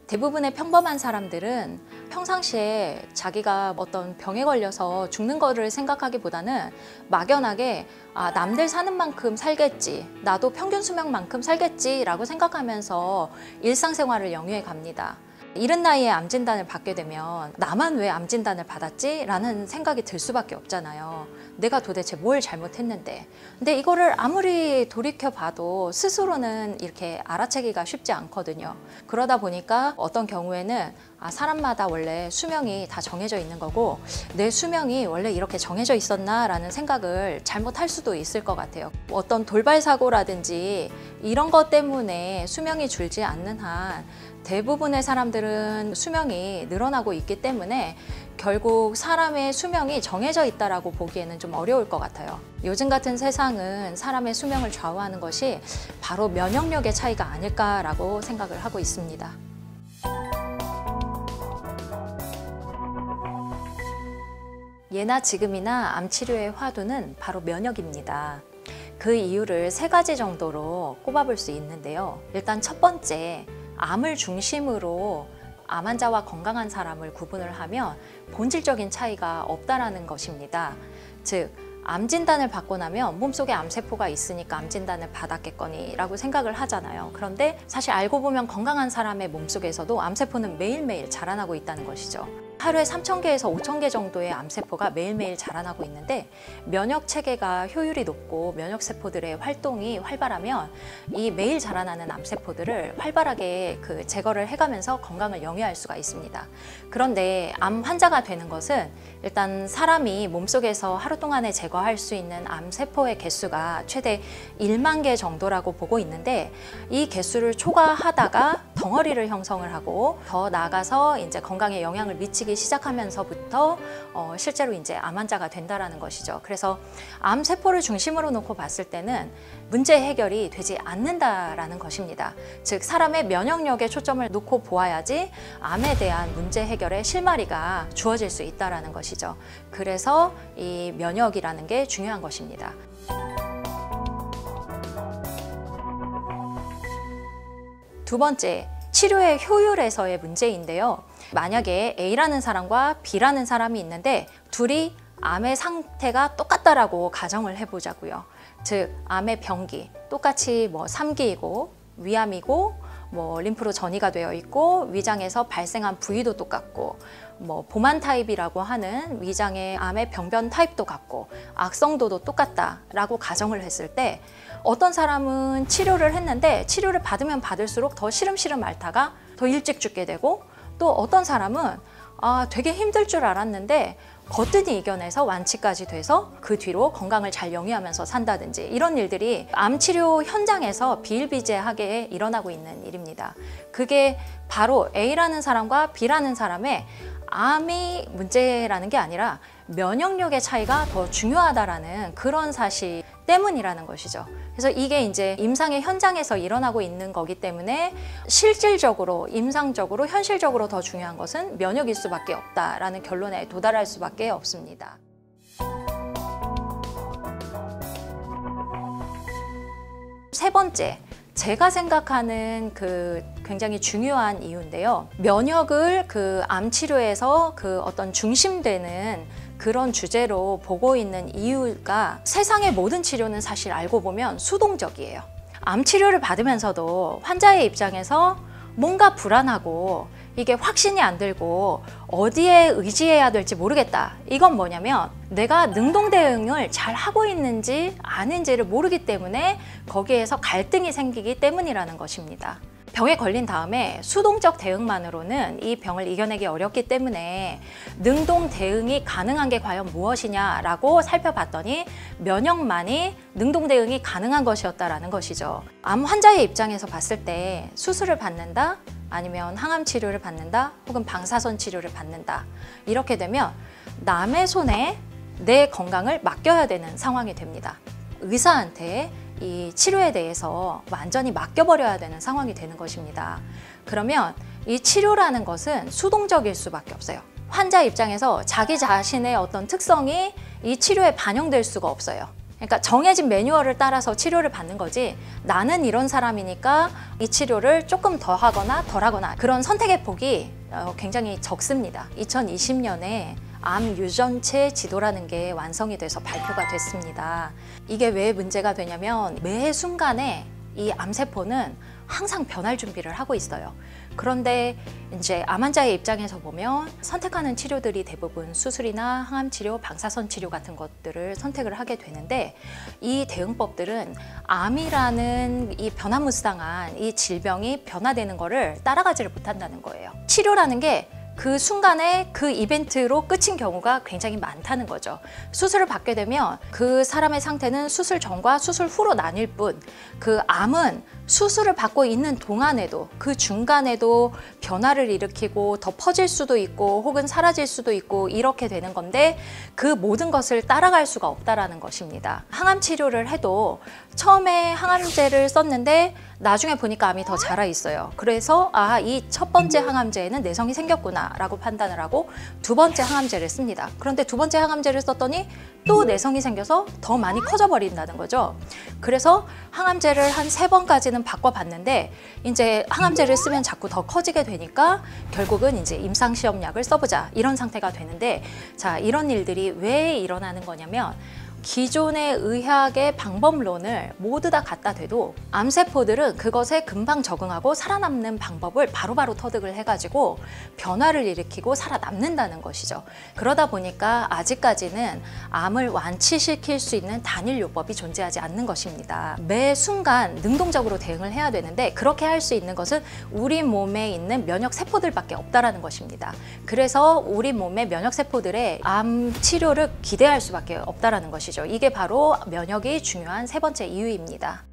대부분의 평범한 사람들은 평상시에 자기가 어떤 병에 걸려서 죽는 거를 생각하기보다는 막연하게 남들 사는 만큼 살겠지, 나도 평균 수명만큼 살겠지 라고 생각하면서 일상생활을 영위해 갑니다. 이른 나이에 암 진단을 받게 되면 나만 왜 암 진단을 받았지? 라는 생각이 들 수밖에 없잖아요. 내가 도대체 뭘 잘못했는데. 근데 이거를 아무리 돌이켜봐도 스스로는 이렇게 알아채기가 쉽지 않거든요. 그러다 보니까 어떤 경우에는 사람마다 원래 수명이 다 정해져 있는 거고 내 수명이 원래 이렇게 정해져 있었나 라는 생각을 잘못할 수도 있을 것 같아요. 어떤 돌발 사고라든지 이런 것 때문에 수명이 줄지 않는 한 대부분의 사람들은 수명이 늘어나고 있기 때문에 결국 사람의 수명이 정해져 있다라고 보기에는 좀 어려울 것 같아요. 요즘 같은 세상은 사람의 수명을 좌우하는 것이 바로 면역력의 차이가 아닐까라고 생각을 하고 있습니다. 예나 지금이나 암 치료의 화두는 바로 면역입니다. 그 이유를 3가지 정도로 꼽아볼 수 있는데요. 일단 첫 번째, 암을 중심으로 암 환자와 건강한 사람을 구분을 하면 본질적인 차이가 없다라는 것입니다. 즉, 암 진단을 받고 나면 몸속에 암세포가 있으니까 암 진단을 받았겠거니 라고 생각을 하잖아요. 그런데 사실 알고 보면 건강한 사람의 몸속에서도 암세포는 매일매일 자라나고 있다는 것이죠. 하루에 3,000개에서 5,000개 정도의 암세포가 매일매일 자라나고 있는데 면역체계가 효율이 높고 면역세포들의 활동이 활발하면 이 매일 자라나는 암세포들을 활발하게 제거를 해가면서 건강을 영위할 수가 있습니다. 그런데 암 환자가 되는 것은 일단 사람이 몸속에서 하루 동안에 제거할 수 있는 암세포의 개수가 최대 1만 개 정도라고 보고 있는데 이 개수를 초과하다가 덩어리를 형성을 하고 더 나아가서 이제 건강에 영향을 미치기 시작하면서부터 실제로 이제 암 환자가 된다라는 것이죠. 그래서 암 세포를 중심으로 놓고 봤을 때는 문제 해결이 되지 않는다라는 것입니다. 즉, 사람의 면역력에 초점을 놓고 보아야지 암에 대한 문제 해결의 실마리가 주어질 수 있다라는 것이죠. 그래서 이 면역이라는 게 중요한 것입니다. 두 번째, 치료의 효율에서의 문제인데요. 만약에 A라는 사람과 B라는 사람이 있는데 둘이 암의 상태가 똑같다라고 가정을 해보자고요. 즉, 암의 병기 똑같이 3기이고 위암이고 림프로 전이가 되어 있고 위장에서 발생한 부위도 똑같고 보만 타입이라고 하는 위장의 암의 병변 타입도 같고 악성도도 똑같다라고 가정을 했을 때 어떤 사람은 치료를 했는데 치료를 받으면 받을수록 더 시름시름 앓다가 더 일찍 죽게 되고 또 어떤 사람은 되게 힘들 줄 알았는데 거뜬히 이겨내서 완치까지 돼서 그 뒤로 건강을 잘 영위하면서 산다든지 이런 일들이 암 치료 현장에서 비일비재하게 일어나고 있는 일입니다. 그게 바로 A라는 사람과 B라는 사람의 암이 문제라는 게 아니라 면역력의 차이가 더 중요하다라는 그런 사실 때문이라는 것이죠. 그래서 이게 이제 임상의 현장에서 일어나고 있는 거기 때문에 실질적으로, 임상적으로, 현실적으로 더 중요한 것은 면역일 수밖에 없다라는 결론에 도달할 수밖에 없습니다. 세 번째, 제가 생각하는 굉장히 중요한 이유인데요. 면역을 암 치료에서 어떤 중심되는 그런 주제로 보고 있는 이유가 세상의 모든 치료는 사실 알고 보면 수동적이에요. 암 치료를 받으면서도 환자의 입장에서 뭔가 불안하고 이게 확신이 안 들고 어디에 의지해야 될지 모르겠다. 이건 뭐냐면 내가 능동 대응을 잘 하고 있는지 아닌지를 모르기 때문에 거기에서 갈등이 생기기 때문이라는 것입니다. 병에 걸린 다음에 수동적 대응만으로는 이 병을 이겨내기 어렵기 때문에 능동 대응이 가능한 게 과연 무엇이냐라고 살펴봤더니 면역만이 능동 대응이 가능한 것이었다라는 것이죠. 암 환자의 입장에서 봤을 때 수술을 받는다, 아니면 항암 치료를 받는다, 혹은 방사선 치료를 받는다. 이렇게 되면 남의 손에 내 건강을 맡겨야 되는 상황이 됩니다. 의사한테 이 치료에 대해서 완전히 맡겨버려야 되는 상황이 되는 것입니다. 그러면 이 치료라는 것은 수동적일 수밖에 없어요. 환자 입장에서 자기 자신의 어떤 특성이 이 치료에 반영될 수가 없어요. 그러니까 정해진 매뉴얼을 따라서 치료를 받는 거지, 나는 이런 사람이니까 이 치료를 조금 더 하거나 덜 하거나 그런 선택의 폭이 굉장히 적습니다. 2020년에 암 유전체 지도라는 게 완성이 돼서 발표가 됐습니다. 이게 왜 문제가 되냐면 매 순간에 이 암세포는 항상 변할 준비를 하고 있어요. 그런데 이제 암 환자의 입장에서 보면 선택하는 치료들이 대부분 수술이나 항암 치료, 방사선 치료 같은 것들을 선택을 하게 되는데, 이 대응법들은 암이라는 이 변화무쌍한 이 질병이 변화되는 거를 따라가지를 못한다는 거예요. 치료라는 게 그 순간에 그 이벤트로 끝인 경우가 굉장히 많다는 거죠. 수술을 받게 되면 그 사람의 상태는 수술 전과 수술 후로 나뉠 뿐, 그 암은 수술을 받고 있는 동안에도 그 중간에도 변화를 일으키고 더 퍼질 수도 있고 혹은 사라질 수도 있고 이렇게 되는 건데, 그 모든 것을 따라갈 수가 없다라는 것입니다. 항암 치료를 해도 처음에 항암제를 썼는데 나중에 보니까 암이 더 자라 있어요. 그래서 이 첫 번째 항암제에는 내성이 생겼구나 라고 판단을 하고 두 번째 항암제를 씁니다. 그런데 두 번째 항암제를 썼더니 또 내성이 생겨서 더 많이 커져 버린다는 거죠. 그래서 항암제를 한 3번까지는 바꿔봤는데 이제 항암제를 쓰면 자꾸 더 커지게 되니까 결국은 이제 임상시험약을 써보자, 이런 상태가 되는데, 자, 이런 일들이 왜 일어나는 거냐면 기존의 의학의 방법론을 모두 다 갖다 대도 암세포들은 그것에 금방 적응하고 살아남는 방법을 바로바로 터득을 해가지고 변화를 일으키고 살아남는다는 것이죠. 그러다 보니까 아직까지는 암을 완치시킬 수 있는 단일요법이 존재하지 않는 것입니다. 매 순간 능동적으로 대응을 해야 되는데 그렇게 할 수 있는 것은 우리 몸에 있는 면역세포들밖에 없다라는 것입니다. 그래서 우리 몸의 면역세포들의 암 치료를 기대할 수밖에 없다라는 것이죠. 이게 바로 면역이 중요한 3번째 이유입니다.